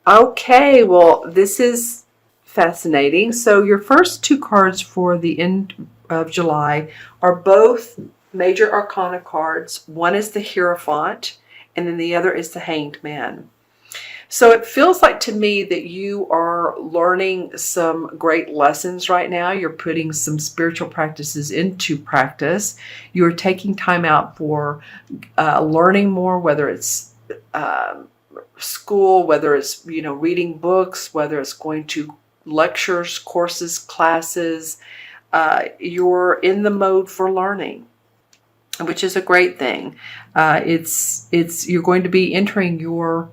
Okay, well, this is fascinating. So your first two cards for the end of July are both major arcana cards. One is the Hierophant, and then the other is the Hanged Man. So it feels like to me that you are learning some great lessons right now. You're putting some spiritual practices into practice. You're taking time out for learning more, whether it's school, whether it's reading books, whether it's going to lectures, courses, classes. You're in the mode for learning, which is a great thing. It's you're going to be entering your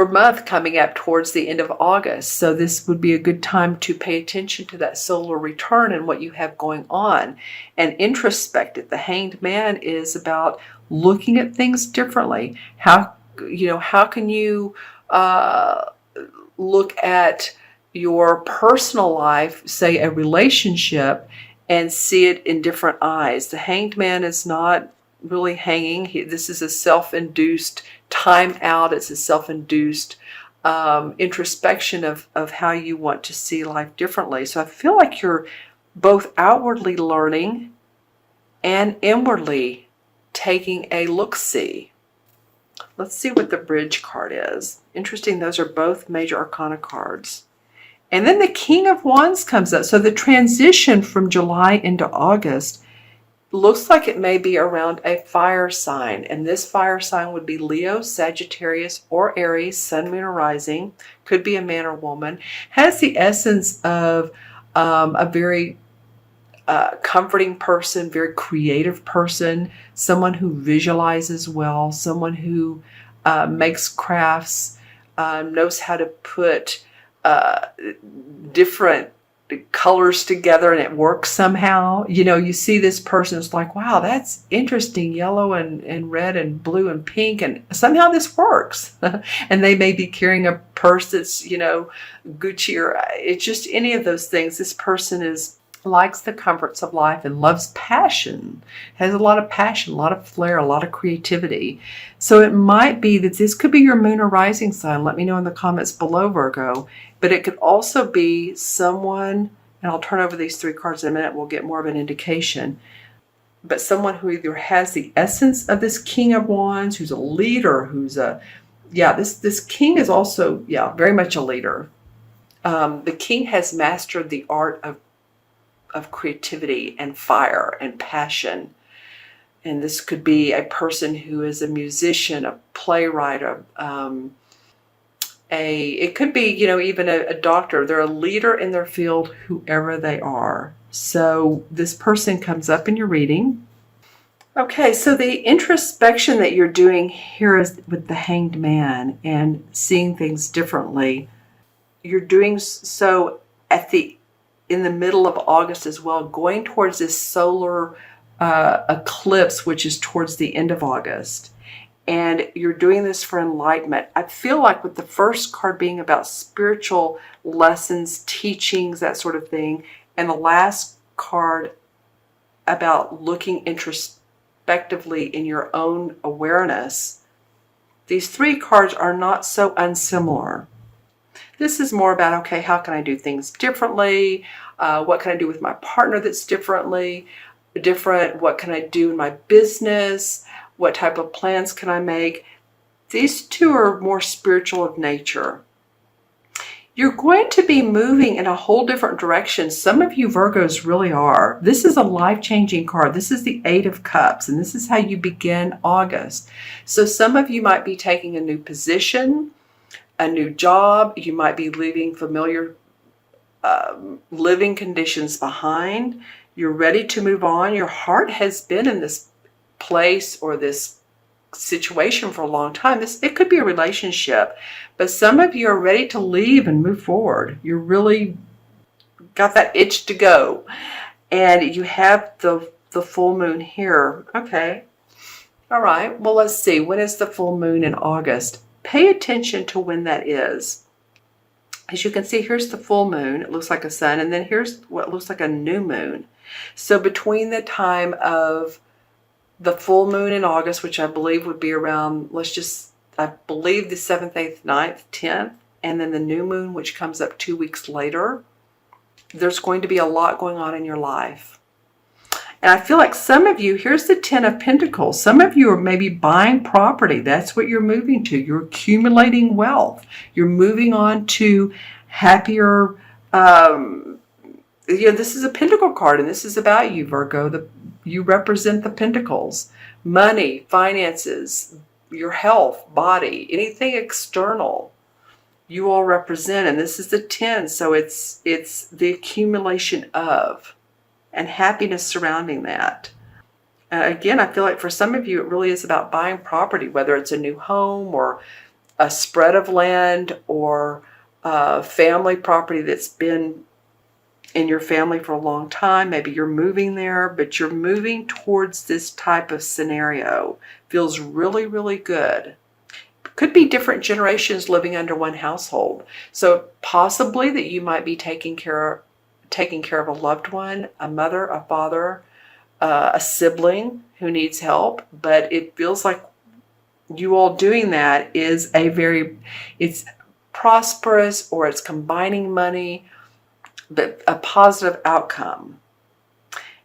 month coming up towards the end of August. So this would be a good time to pay attention to that solar return and what you have going on and introspect it. The Hanged Man is about looking at things differently. How can you look at your personal life, say a relationship, and see it in different eyes? The Hanged Man is not really hanging. This is a self-induced time out. It's a self-induced introspection of how you want to see life differently. So I feel like you're both outwardly learning and inwardly taking a look-see. Let's see what the Bridge card is. Interesting, those are both major arcana cards. And then the King of Wands comes up. So the transition from July into August looks like it may be around a fire sign, and this fire sign would be Leo, Sagittarius, or Aries, Sun, Moon, or Rising. Could be a man or woman. Has the essence of a very comforting person, very creative person, someone who visualizes well, someone who makes crafts, knows how to put different colors together and it works somehow. You see this person, it's like, wow, that's interesting, yellow and red and blue and pink, and somehow this works. And they may be carrying a purse that's Gucci, or it's just any of those things. This person likes the comforts of life and loves passion, has a lot of passion, a lot of flair, a lot of creativity. So it might be that this could be your moon or rising sign. Let me know in the comments below, Virgo. But it could also be someone, and I'll turn over these three cards in a minute, we'll get more of an indication, but someone who either has the essence of this King of Wands, who's a leader, this king is also, very much a leader. The king has mastered the art of creativity and fire and passion. And this could be a person who is a musician, a playwright, it could be, even a doctor. They're a leader in their field, whoever they are. So this person comes up in your reading. Okay, so the introspection that you're doing here is with the Hanged Man and seeing things differently. You're doing so in the middle of August as well, going towards this solar eclipse, which is towards the end of August. And you're doing this for enlightenment. I feel like with the first card being about spiritual lessons, teachings, that sort of thing, and the last card about looking introspectively in your own awareness, these three cards are not so unsimilar. This is more about, okay, how can I do things differently? What can I do with my partner that's different? What can I do in my business? What type of plans can I make? These two are more spiritual of nature. You're going to be moving in a whole different direction. Some of you Virgos really are. This is a life-changing card. This is the Eight of Cups, and this is how you begin August. So some of you might be taking a new position, a new job. You might be leaving familiar living conditions behind. You're ready to move on. Your heart has been in this place or this situation for a long time. It could be a relationship, but some of you are ready to leave and move forward. You're really got that itch to go, and you have the full moon here. Okay, all right, well, let's see, when is the full moon in August? Pay attention to when that is. As you can see, here's the full moon. It looks like a sun, and then here's what looks like a new moon. So between the time of the full moon in August, which I believe would be around, let's just I believe the 7th, 8th, 9th, 10th, and then the new moon, which comes up 2 weeks later, there's going to be a lot going on in your life. And I feel like some of you, here's the 10 of Pentacles. Some of you are maybe buying property. That's what you're moving to. You're accumulating wealth. You're moving on to happier, this is a Pentacle card, and this is about you, Virgo. You represent the Pentacles. Money, finances, your health, body, anything external, you all represent. And this is the 10, so it's the accumulation of, and happiness surrounding that. Again, I feel like for some of you, it really is about buying property, whether it's a new home or a spread of land or family property that's been in your family for a long time. Maybe you're moving there, but you're moving towards this type of scenario. Feels really, really good. Could be different generations living under one household. So possibly that you might be taking care of a loved one, a mother, a father, a sibling who needs help. But it feels like you all doing that is it's prosperous, or it's combining money, but a positive outcome.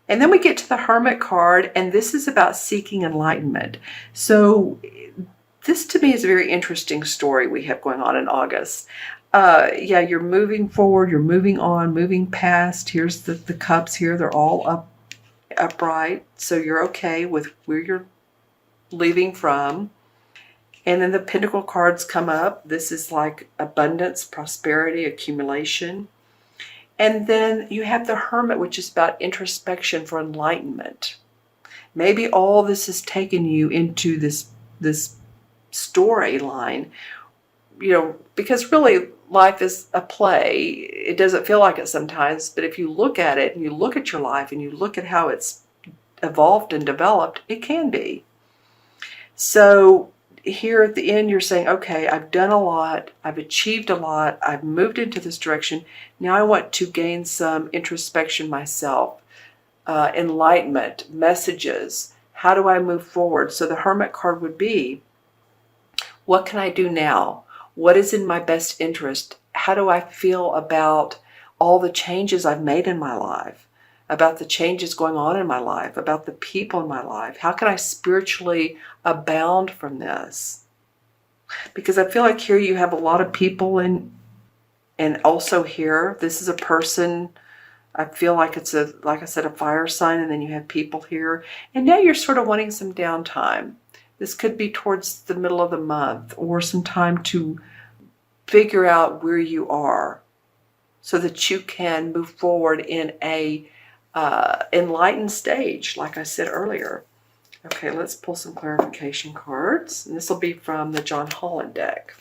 And then we get to the Hermit card, and this is about seeking enlightenment. So this to me is a very interesting story we have going on in August. You're moving forward, you're moving on, moving past. Here's the cups here, they're all upright. So you're okay with where you're leaving from. And then the Pentacle cards come up. This is like abundance, prosperity, accumulation. And then you have the Hermit, which is about introspection for enlightenment. Maybe all this has taken you into this storyline, because really life is a play. It doesn't feel like it sometimes, but if you look at it and you look at your life and you look at how it's evolved and developed, it can be. So here at the end, you're saying, okay, I've done a lot, I've achieved a lot, I've moved into this direction. Now I want to gain some introspection myself, enlightenment, messages. How do I move forward? So the Hermit card would be, what can I do now? What is in my best interest? How do I feel about all the changes I've made in my life? About the changes going on in my life, about the people in my life? How can I spiritually abound from this? Because I feel like here you have a lot of people and also here, this is a person, I feel like it's like I said, a fire sign, and then you have people here. And now you're sort of wanting some downtime. This could be towards the middle of the month, or some time to figure out where you are so that you can move forward in a enlightened stage, like I said earlier. Okay, let's pull some clarification cards. And this will be from the John Holland deck,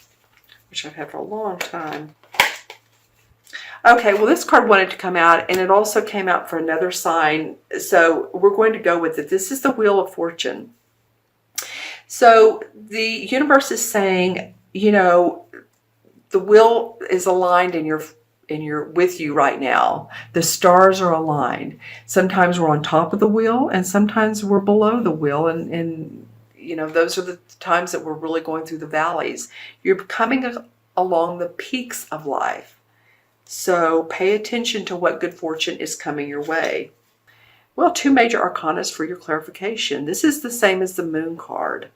which I've had for a long time. Okay, well, this card wanted to come out, and it also came out for another sign. So we're going to go with it. This is the Wheel of Fortune. So the universe is saying, the wheel is aligned with you right now. The stars are aligned. Sometimes we're on top of the wheel, and sometimes we're below the wheel, and those are the times that we're really going through the valleys. You're coming along the peaks of life. So pay attention to what good fortune is coming your way. Well, 2 major arcanas for your clarification. This is the same as the Moon card.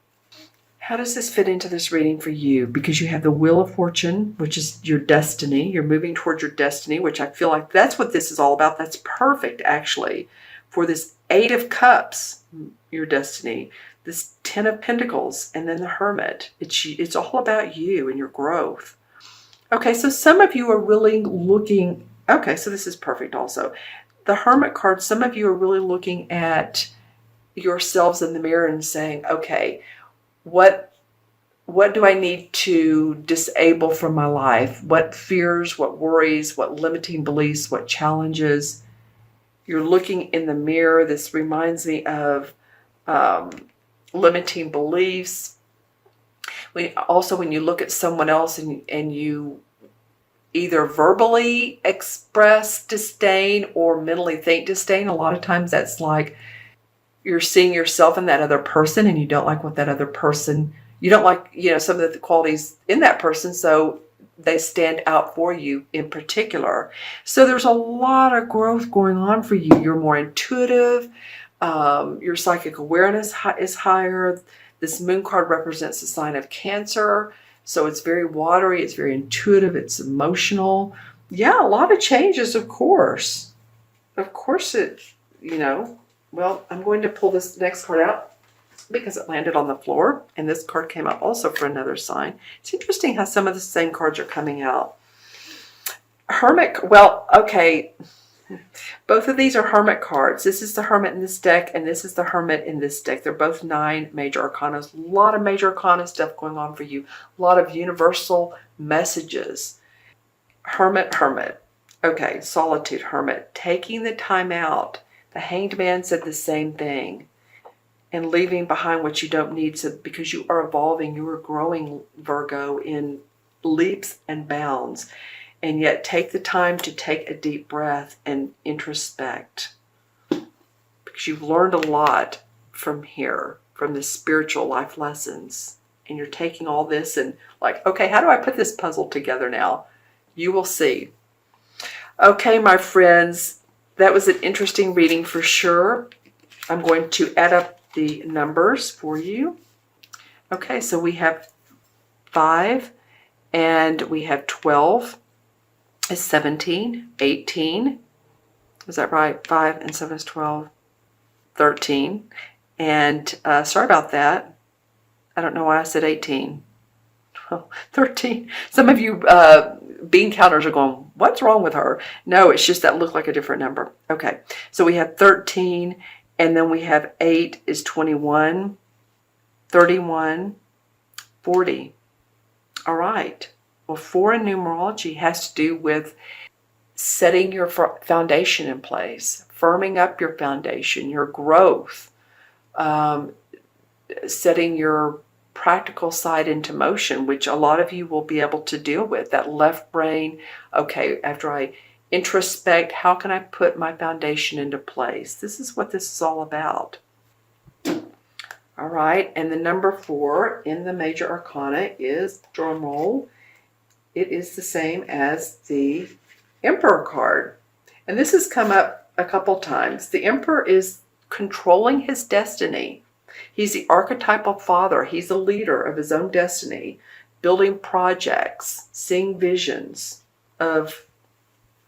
How does this fit into this reading for you? Because you have the Wheel of Fortune, which is your destiny. You're moving towards your destiny, which I feel like that's what this is all about. That's perfect, actually, for this 8 of Cups, your destiny, this 10 of Pentacles, and then the Hermit. It's all about you and your growth. Okay, so some of you are really looking... Okay, so this is perfect also. The Hermit card, some of you are really looking at yourselves in the mirror and saying, okay, what do I need to disable from my life? What fears, what worries, what limiting beliefs, what challenges? You're looking in the mirror. This reminds me of limiting beliefs. When you look at someone else and you either verbally express disdain or mentally think disdain, a lot of times that's like you're seeing yourself in that other person, and you don't like what that other person You don't like, some of the qualities in that person, so they stand out for you in particular. So there's a lot of growth going on for you. You're more intuitive. Your psychic awareness is higher. This moon card represents the sign of Cancer. So it's very watery. It's very intuitive. It's emotional. Yeah, a lot of changes, of course. Of course well, I'm going to pull this next card out because it landed on the floor, and this card came out also for another sign. It's interesting how some of the same cards are coming out. Hermit, well, okay, both of these are Hermit cards. This is the Hermit in this deck, and this is the Hermit in this deck. They're both 9 major arcana. A lot of major arcana stuff going on for you. A lot of universal messages. Hermit, Hermit. Okay, solitude, Hermit. Taking the time out. The Hanged Man said the same thing. And leaving behind what you don't need, so because you are evolving, you are growing, Virgo, in leaps and bounds. And yet take the time to take a deep breath and introspect. Because you've learned a lot from here, from the spiritual life lessons. And you're taking all this and like, okay, how do I put this puzzle together now? You will see. Okay, my friends, that was an interesting reading for sure. I'm going to add up the numbers for you. Okay, so we have 5 and we have 12 is 17, 18. Is that right? 5 and 7 is 12, 13. And sorry about that. I don't know why I said 18. Well, 13. Some of you bean counters are going, what's wrong with her? No, it's just that looked like a different number. Okay, so we have 13. And then we have 8 is 21, 31, 40. All right. Well, 4 in numerology has to do with setting your foundation in place, firming up your foundation, your growth, setting your practical side into motion, which a lot of you will be able to deal with. That left brain, okay, after I introspect, how can I put my foundation into place? This is what this is all about. All right, and the number 4 in the major arcana is, drum roll, it is the same as the Emperor card. And this has come up a couple times. The Emperor is controlling his destiny. He's the archetypal father. He's a leader of his own destiny, building projects, seeing visions of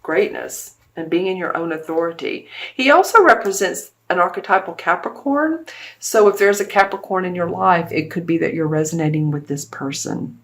greatness and being in your own authority. He also represents an archetypal Capricorn. So if there's a Capricorn in your life, it could be that you're resonating with this person.